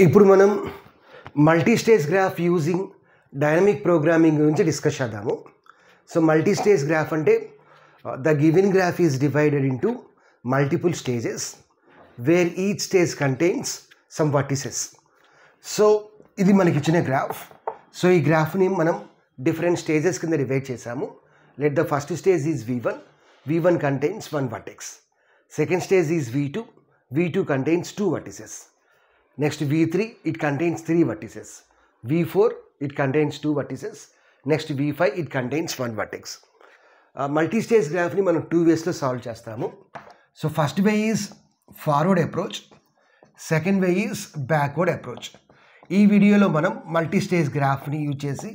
ఇప్పుడు మనం multi stage graph using dynamic programming గురించి డిస్కస్ చేద్దాము. సో మల్టీ స్టేజ్ గ్రాఫ్ అంటే the given graph is divided into multiple stages wear each stage contains some vertices. So ఇది మనకి ఇచ్చిన graph. So ఈ గ్రాఫ్ని మనం డిఫరెంట్ స్టేజెస్ కింద డివైడ్ చేసాము. Let the first stage is V1. V1 contains one vertex. Second stage is V2. V2 contains two vertices. Next V3, it contains three vertices. V4, it contains two vertices. Next V5, it contains one vertex. Multi-stage graph ni మనం 2 ways లో solve చేస్తాము. So first way is forward approach, second way is backward approach. ఈ వీడియోలో మనం multi stage గ్రాఫ్ని use చేసి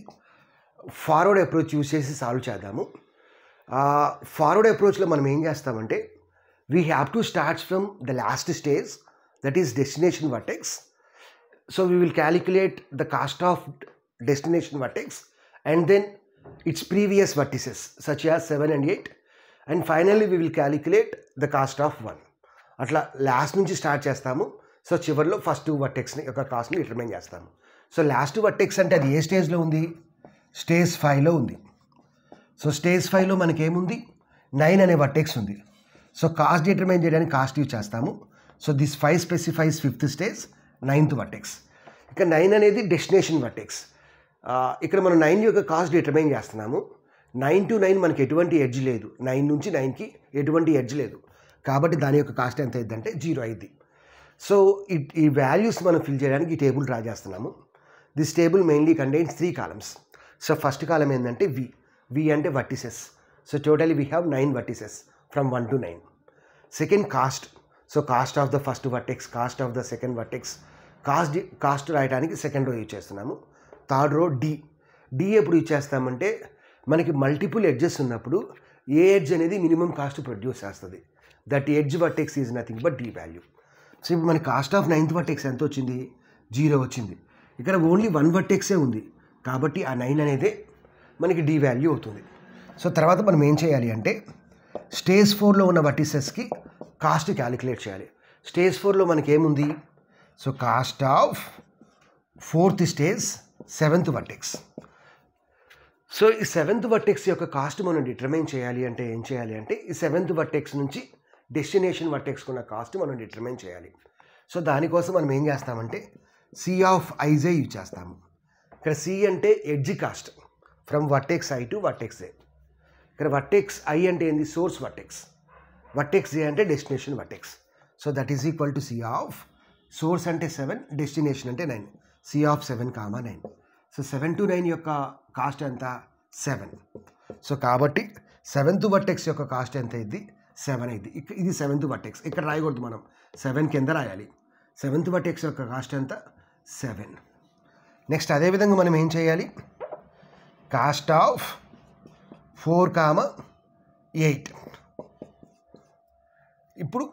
forward approach use చేసి solve చేద్దాము. ఫార్వర్డ్ అప్రోచ్లో మనం ఏం చేస్తామంటే we have to start from the last stage, that is destination vertex. So we will calculate the cost of destination vertex and then its previous vertices such as 7 and 8 and finally we will calculate the cost of 1. అట్లా last నుంచి start చేస్తాము. So చివరిలో first 2 వర్టెక్స్ని యొక్క కాస్ట్ని determine చేస్తాము. So last vertex అంటే అది ఏ స్టేజ్లో ఉంది? స్టేజ్ 5లో ఉంది. సో స్టేజ్ 5లో మనకి ఏముంది? 9 అనే వర్టెక్స్ ఉంది. సో కాస్ట్ డిటర్మైన్ చేయడానికి కాస్ట్ యూజ్ చేస్తాము. So this 5 specifies 5th stage, 9th vertex. ఇక 9 అనేది డెస్టినేషన్ వర్టెక్స్. ఇక్కడ మనం 9 యొక్క కాస్ట్ డిటర్మైన్ చేస్తున్నాము. 9 to 9 మనకి ఎటువంటి ఎడ్జ్ లేదు. 9 నుంచి 9కి ఎటువంటి ఎడ్జ్ లేదు కాబట్టి దాని యొక్క కాస్ట్ ఎంత అయిందంటే 0 అయింది. సో ఈ వాల్యూస్ మనం ఫిల్ చేయడానికి ఈ టేబుల్ డ్రా చేస్తున్నాము. This table mainly contains 3 columns. So first కాలం ఏంటంటే V అంటే vertices. So totally we have 9 vertices from 1 to 9. Second cost. So cost of the first vertex, cost of the second vertex, cost రాయడానికి second row use చేస్తున్నాము. Third row D ఎప్పుడు use చేస్తామంటే మనకి multiple edges ఉన్నప్పుడు ఏ edge అనేది minimum cost produce చేస్తుంది. That edge vertex is nothing but the value. So ఇప్పుడు మనకి కాస్ట్ ఆఫ్ 9th వర్టెక్స్ ఎంత వచ్చింది? 0 వచ్చింది. ఇక్కడ ఓన్లీ 1 వర్టెక్సే ఉంది కాబట్టి ఆ 9 అనేదే మనకి డి వాల్యూ అవుతుంది. సో తర్వాత మనం ఏం చేయాలి అంటే స్టేజ్ 4లో ఉన్న వర్టిసెస్కి కాస్ట్ క్యాలిక్యులేట్ చేయాలి. స్టేజ్ 4లో మనకి ఏముంది? So cost of 4th stage 7th vertex. So ఈ 7th వర్టెక్స్ యొక్క కాస్ట్ మనం డిటర్మైన్ చేయాలి అంటే ఏం చేయాలి అంటే ఈ 7th వర్టెక్స్ నుంచి డెస్టినేషన్ వర్టెక్స్కి ఉన్న కాస్ట్ మనం డిటర్మైన్ చేయాలి. సో దానికోసం మనం ఏం చేస్తామంటే సి ఆఫ్ ఐజే యూజ్ చేస్తాము. ఇక్కడ సి అంటే edge cost from vertex I to vertex A. ఇక్కడ వర్టెక్స్ ఐ అంటే ఏంది? Source vertex. వర్టెక్స్ ఏ అంటే destination vertex. So that is equal to C of source అంటే 7, డెస్టినేషన్ అంటే 9. C of 7, 9. సో 7 to 9 యొక్క కాస్ట్ ఎంత? 7. So కాబట్టి 7th vertex యొక్క కాస్ట్ ఎంత అయింది? 7 అయింది. ఇది 7th వర్టెక్స్. ఇక్కడ రాయకూడదు, మనం 7 కింద రాయాలి. 7th వర్టెక్స్ యొక్క కాస్ట్ ఎంత? 7. నెక్స్ట్ అదేవిధంగా మనం ఏం చేయాలి? Cost of 4, 8. ఇప్పుడు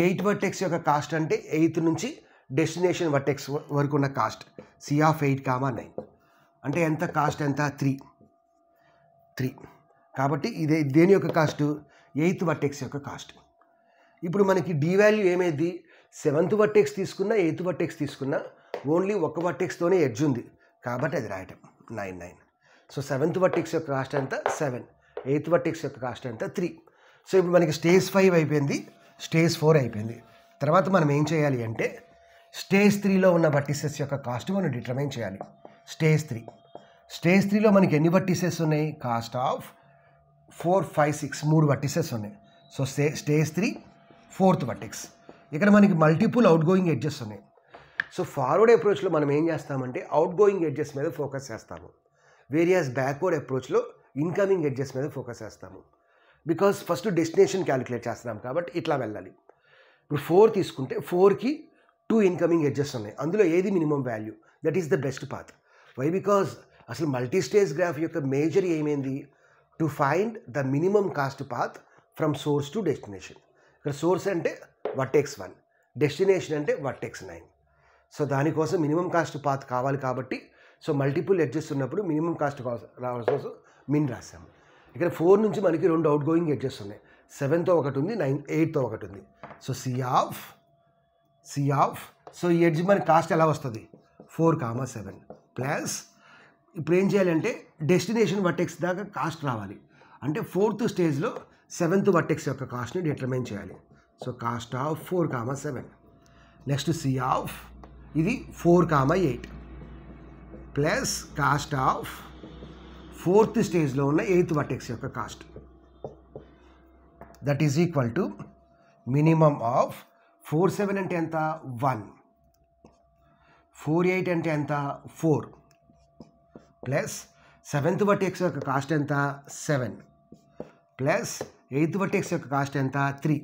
8 వర్టెక్స్ యొక్క కాస్ట్ అంటే 8th నుంచి డెస్టినేషన్ వర్టెక్స్ వరకు ఉన్న కాస్ట్ సి ఆఫ్ 8, 9 అంటే ఎంత? కాస్ట్ ఎంత? 3. కాబట్టి ఇదే దేని యొక్క కాస్ట్? 8th వర్టెక్స్ యొక్క కాస్ట్. ఇప్పుడు మనకి డి వాల్యూ ఏమైంది? 7th వర్టెక్స్ తీసుకున్నా 8th వర్టెక్స్ తీసుకున్నా ఓన్లీ ఒక వర్టెక్స్తోనే ఎడ్జ్ ఉంది కాబట్టి అది రాయటం 9. సో 7th వర్టెక్స్ యొక్క కాస్ట్ ఎంత? 7. 8th వర్టెక్స్ యొక్క కాస్ట్ ఎంత? 3. సో ఇప్పుడు మనకి స్టేజ్ 5 అయిపోయింది, స్టేజ్ 4 అయిపోయింది. తర్వాత మనం ఏం చేయాలి అంటే స్టేజ్ 3లో ఉన్న వర్టిసెస్ యొక్క కాస్ట్ మనం డిటర్మైన్ చేయాలి. స్టేజ్ 3లో మనకి ఎన్ని వర్టిసెస్ ఉన్నాయి? కాస్ట్ ఆఫ్ 4, 5, 6 3 వర్టిసెస్ ఉన్నాయి. So stage 3 4th vertex. ఇక్కడ మనకి మల్టిపుల్ అవుట్ గోయింగ్ ఎడ్జెస్ ఉన్నాయి. సో ఫార్వర్డ్ అప్రోచ్లో మనం ఏం చేస్తామంటే అవుట్ గోయింగ్ ఎడ్జెస్ మీద ఫోకస్ చేస్తాము. వేరియస్ బ్యాక్వర్డ్ అప్రోచ్లో ఇన్కమింగ్ ఎడ్జెస్ మీద ఫోకస్ చేస్తాము. బికాస్ ఫస్ట్ డెస్టినేషన్ క్యాలిక్యులేట్ చేస్తున్నాం కాబట్టి ఇట్లా వెళ్ళాలి. ఇప్పుడు 4 తీసుకుంటే 4కి 2 ఇన్కమింగ్ ఎడ్జెస్ ఉన్నాయి. అందులో ఏది minimum value? That is the best path. Why? Because అసలు మల్టీ స్టేజ్ గ్రాఫ్ యొక్క మేజర్ ఏమైంది? To find the minimum cost path from source to destination. ఇక్కడ సోర్స్ అంటే వర్టెక్స్ 1, డెస్టినేషన్ అంటే వర్టెక్స్ 9. సో దానికోసం మినిమం కాస్ట్ పాత్ కావాలి కాబట్టి so multiple edges ఉన్నప్పుడు మినిమం కాస్ట్ రావాల్సిన కోసం మిన్ రాసాము. ఇక్కడ 4 నుంచి మనకి 2 అవుట్ గోయింగ్ ఎడ్జెస్ ఉన్నాయి. 7తో ఒకటి ఉంది, 8తో ఒకటి ఉంది. సో సి ఆఫ్ సో ఈ ఎడ్జ్ మనకి కాస్ట్ ఎలా వస్తుంది 4,7 ప్లస్ ఇప్పుడు ఏం చేయాలంటే డెస్టినేషన్ వర్టెక్స్ దాకా కాస్ట్ రావాలి అంటే 4th స్టేజ్లో 7th వర్టెక్స్ యొక్క కాస్ట్ని డిటర్మైన్ చేయాలి so cost of 4,7 next C of ఇది 4,8 ప్లస్ కాస్ట్ ఆఫ్ 4th స్టేజ్లో ఉన్న 8th వర్టెక్స్ యొక్క cost that is equal to minimum of 4,7 అంటే ఎంత 1 4,8 అంటే ఎంత 4 ప్లస్ 7th వర్టెక్స్ యొక్క కాస్ట్ ఎంత 7 ప్లస్ 8th వర్టెక్స్ యొక్క కాస్ట్ ఎంత 3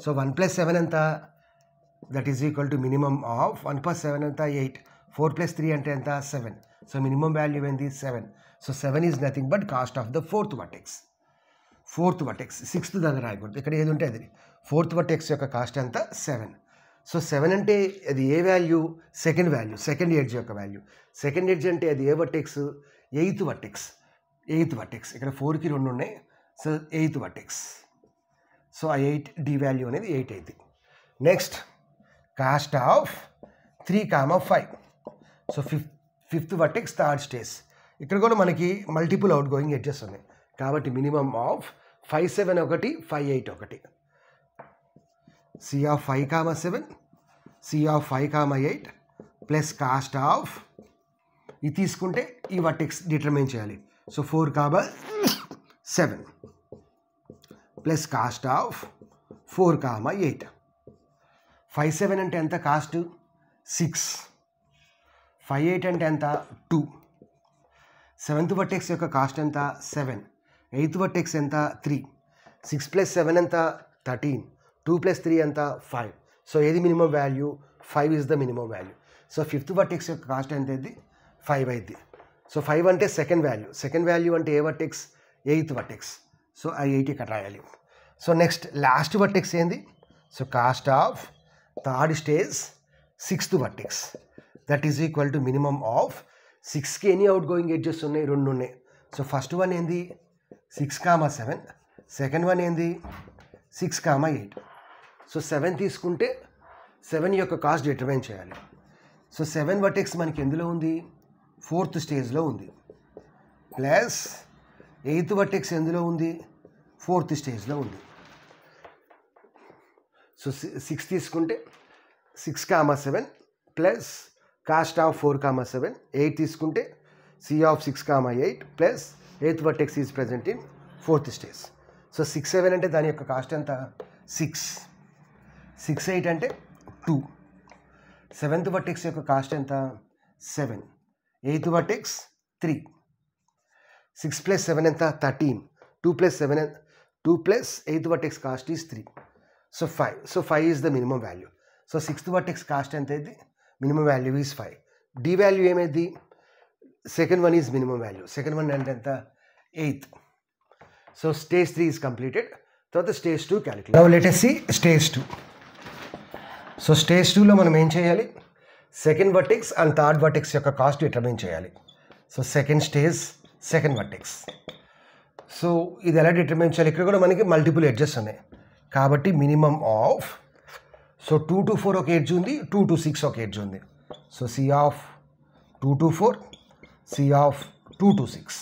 సో 1 ప్లస్ 7 ఎంత that is equal to minimum of 1 plus 7 ఎంత 8 4 ప్లస్ 3 అంటే ఎంత 7 సో మినిమం వాల్యూ ఏంది 7 so 7 is nothing but cost of the 4th vertex 6th దగ్గర రాయకూడదు ఇక్కడ ఏది ఉంటే అది 4th వర్టెక్స్ యొక్క కాస్ట్ ఎంత 7 సో 7 అంటే అది ఏ వాల్యూ సెకండ్ ఎడ్జ్ యొక్క వాల్యూ సెకండ్ ఎడ్జ్ అంటే అది ఏ వర్టెక్స్ 8th వర్టెక్స్ ఇక్కడ 4కి 2 ఉన్నాయి సో 8th వర్టెక్స్ సో ఆ 8 డి వాల్యూ అనేది 8 అయింది next cost of 3,5 so 5th vertex 3rd stage ఇక్కడ కూడా మనకి మల్టిపుల్ అవుట్ గోయింగ్ ఎడ్జెస్ ఉన్నాయి కాబట్టి మినిమమ్ ఆఫ్ 5,7 ఒకటి 5,8 ఒకటి C of 5,7 C of 5,8 plus cost of ఇది తీసుకుంటే ఈ వర్టెక్స్ డిటర్మైన్ చేయాలి సో 4,7 ప్లస్ కాస్ట్ ఆఫ్ 4,8 5,7 అంటే ఎంత కాస్ట్ 6 5,8 అంటే ఎంత 2 7th వర్టెక్స్ యొక్క కాస్ట్ ఎంత 7 8th వర్టెక్స్ ఎంత 3 6 ప్లస్ 7 ఎంత 13 2 ప్లస్ 3 ఎంత 5 సో ఏది minimum value 5 is the minimum value so 5th vertex యొక్క కాస్ట్ ఎంత అయింది 5 అయింది సో 5 అంటే సెకండ్ వాల్యూ అంటే ఏ వర్టెక్స్ 8th వర్టెక్స్ సో ఆ 8 ఇక్కడ రాయాలి సో నెక్స్ట్ లాస్ట్ వర్టెక్స్ ఏంది so cost of 3rd stage 6th vertex that is equal to minimum of 6కి ఎన్ని అవుట్ గోయింగ్ ఎడ్జెస్ ఉన్నాయి 2 ఉన్నాయి సో ఫస్ట్ వన్ ఏంది 6,7 సెకండ్ వన్ ఏంది 6,8 సో 7 తీసుకుంటే 7 యొక్క కాస్ట్ డిటర్మైన్ చేయాలి సో 7 వర్టెక్స్ మనకి ఎందులో ఉంది 4th స్టేజ్లో ఉంది ప్లస్ 8th వర్టెక్స్ ఎందులో ఉంది 4th స్టేజ్లో ఉంది సో 6 తీసుకుంటే 6,7 ప్లస్ కాస్ట్ ఆఫ్ 4,7 8 తీసుకుంటే C of 6,8 plus 8th vertex is present in 4th stage so 6,7 అంటే దాని యొక్క కాస్ట్ ఎంత 6 6,8 అంటే 2 7th వర్టెక్స్ యొక్క కాస్ట్ ఎంత 7 8th వర్టెక్స్ 3 6 ప్లస్ 7 ఎంత 13 2 plus 8th vertex cost is 3 so 5 so 5 is the minimum value so 6th vertex cost ఎంత అయింది minimum value is 5 D value ఏమైంది second one is minimum value second one అంటే ఎంత 8 so stage 3 is completed తర్వాత stage 2 calculate now let us see stage 2 so stage 2లో మనం ఏం చేయాలి second vertex and 3rd vertex యొక్క కాస్ట్ డిటర్మైన్ చేయాలి so second stage second vertex so ఇది ఎలా డిటర్మైన్ చేయాలి ఇక్కడ కూడా మనకి మల్టిపుల్ ఎడ్జెస్ ఉన్నాయి కాబట్టి మినిమమ్ ఆఫ్ సో 2 to 4 ఒక ఎడ్జ్ ఉంది 2 to 6 ఒక ఎడ్జ్ ఉంది so C of 2 to 4 C of 2 to 6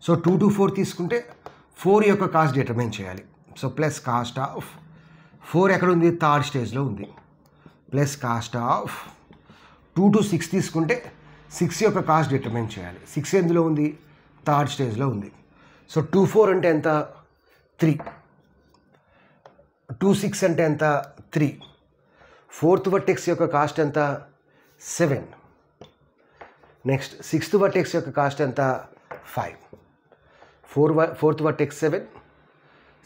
so 2 to 4 తీసుకుంటే 4 యొక్క కాస్ట్ డిటర్మైన్ చేయాలి సో ప్లస్ కాస్ట్ ఆఫ్ 4 ఎక్కడ ఉంది 3rd స్టేజ్లో ఉంది ప్లస్ కాస్ట్ ఆఫ్ 2 to 6 తీసుకుంటే 6 యొక్క కాస్ట్ డిటర్మైన్ చేయాలి 6 ఎందులో ఉంది 3rd స్టేజ్లో ఉంది సో 2 4 అంటే ఎంత 3 2 6 అంటే ఎంత 3 4th వర్టెక్స్ యొక్క కాస్ట్ ఎంత 7 నెక్స్ట్ 6th వర్టెక్స్ యొక్క కాస్ట్ ఎంత 5 4th vertex 7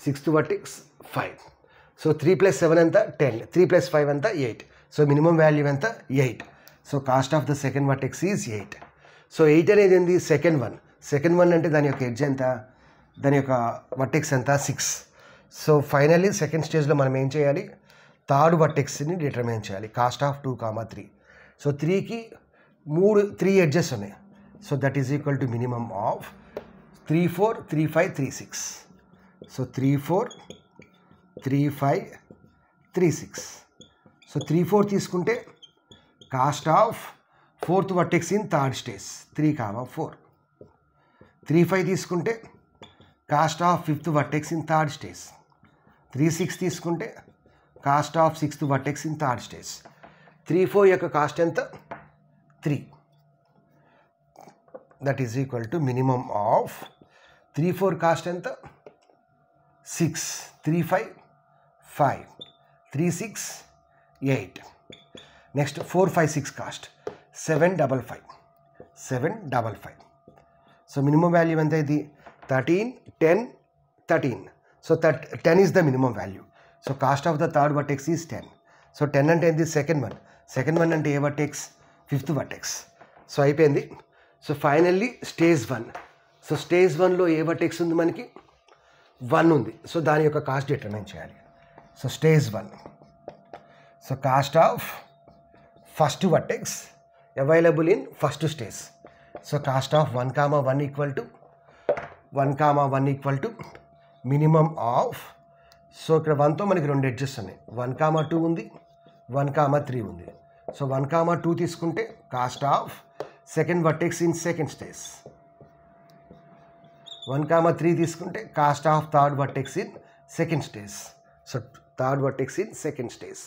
6th vertex 5 so 3 plus 7 ఎంత 10 3 ప్లస్ 5 ఎంత 8 సో మినిమం వాల్యూ ఎంత 8 so cost of the second vertex is 8 so 8 అనేది ఏంది సెకండ్ వన్ అంటే దాని యొక్క ఎడ్జ్ ఎంత దాని యొక్క వర్టెక్స్ ఎంత 6 సో ఫైనల్లీ సెకండ్ స్టేజ్లో మనం ఏం చేయాలి 3rd వర్టెక్స్ని డిటర్మైన్ చేయాలి కాస్ట్ ఆఫ్ 2, 3 సో 3కి 3 ఎడ్జెస్ ఉన్నాయి so that is equal to minimum of 3 4 3 5 3 6 so 3 4 3 5 3 6 so 3 4 తీసుకుంటే cost of fourth vertex in third stage 3, 4. 3, 5 తీసుకుంటే cost of fifth vertex in third stage. 3, 6 తీసుకుంటే cost of sixth vertex in third stage. 3, 4 యొక్క cost ఎంత? 3. That is equal to minimum of 3, 4 cost ఎంత? 6. 3, 5 5. 3, 6 8. Next 4, 5, 6 cost 7, 5, 5. 7, 5, 5. So minimum value ఎంత ఇది? 13, 10, 13. So 10 is the minimum value. So cost of the third vertex is 10. So 10 అంటే ఏంది? Second one అంటే ఏ vertex? Fifth vertex. So అయిపోయింది. So finally stage 1. So stage 1లో ఏ vertex ఉంది మనకి? 1 ఉంది. సో దాని యొక్క కాస్ట్ డిటర్మైన్ చేయాలి. So stage 1. So cost of first vertex available in first stage. So cost of 1, 1 equal to minimum of. So ఇక్కడ 1తో మనకి 2 edges ఉన్నాయి. 1, 2 ఉంది, 1, 3 ఉంది. సో 1, 2 తీసుకుంటే cost of second vertex in second stage. 1, 3 తీసుకుంటే cost of third vertex in second stage. So third vertex in second stage.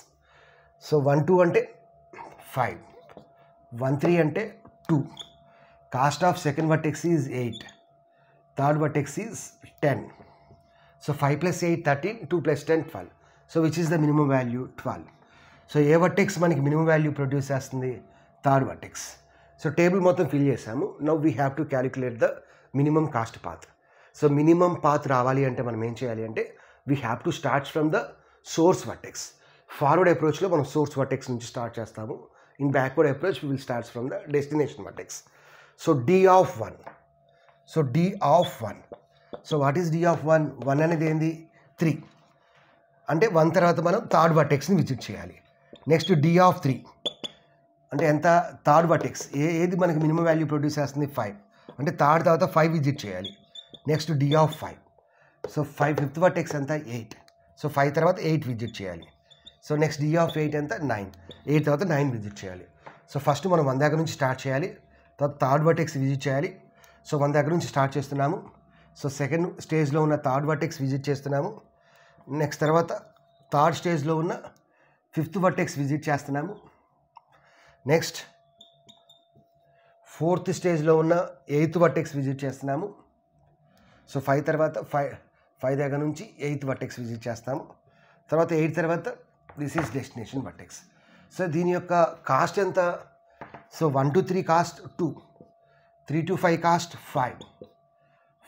So 1, 2 అంటే 5. 1, 3 అంటే 2. Cost of second vertex is 8. Third vertex is 10. So 5 + 8 13, 2 + 10 12. So which is the minimum value? 12. So A vertex మనకి minimum value produce చేస్తుంది? Third vertex. So table మొత్తం fill చేసాము. Now we have to calculate the minimum cost path. So minimum path రావాలి అంటే మనం ఏం చేయాలి అంటే we have to start from the source vertex. Forward అప్రోచ్లో మనం సోర్స్ వర్టెక్స్ నుంచి స్టార్ట్ చేస్తాము. In backward approach we will start from the destination vertex. So D of 1. So D of 1. So what is D of 1? 1 అనేది ఏంది? 3. అంటే 1 తర్వాత మనం third వర్టెక్స్ని visit చేయాలి. నెక్స్ట్ D of 3 అంటే ఎంత? Third vertex. ఏది మనకి మినిమం వాల్యూ ప్రొడ్యూస్ చేస్తుంది? 5. అంటే థర్డ్ తర్వాత 5 విజిట్ చేయాలి. Next D of 5. So 5 fifth vertex ఎంత? 8. సో 5 తర్వాత 8 విజిట్ చేయాలి. సో నెక్స్ట్ D of 8 ఎంత? 9. 8 తర్వాత 9 విజిట్ చేయాలి. సో ఫస్ట్ మనం 1 దగ్గర నుంచి స్టార్ట్ చేయాలి. తర్వాత థర్డ్ వర్టెక్స్ విజిట్ చేయాలి. సో 1 దగ్గర నుంచి స్టార్ట్ చేస్తున్నాము. సో సెకండ్ స్టేజ్లో ఉన్న థర్డ్ వర్టెక్స్ విజిట్ చేస్తున్నాము. నెక్స్ట్ తర్వాత థర్డ్ స్టేజ్లో ఉన్న ఫిఫ్త్ వర్టెక్స్ విజిట్ చేస్తున్నాము. నెక్స్ట్ ఫోర్త్ స్టేజ్లో ఉన్న ఎయిత్ వర్టెక్స్ విజిట్ చేస్తున్నాము. సో 5 తర్వాత 5 దగ్గర నుంచి 8th వర్టెక్స్ విజిట్ చేస్తాము. తర్వాత 8 తర్వాత this is destination vertex. So దీని యొక్క కాస్ట్ ఎంత? So 1 to 3 cost 2, 3 to 5 cost 5,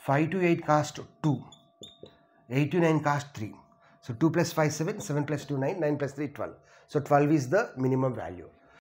5 to 8 cost 2, 8 to 9 cost 3. So 2 + 5 7, 7 + 2 9, 9 + 3 12. So 12 is the minimum value.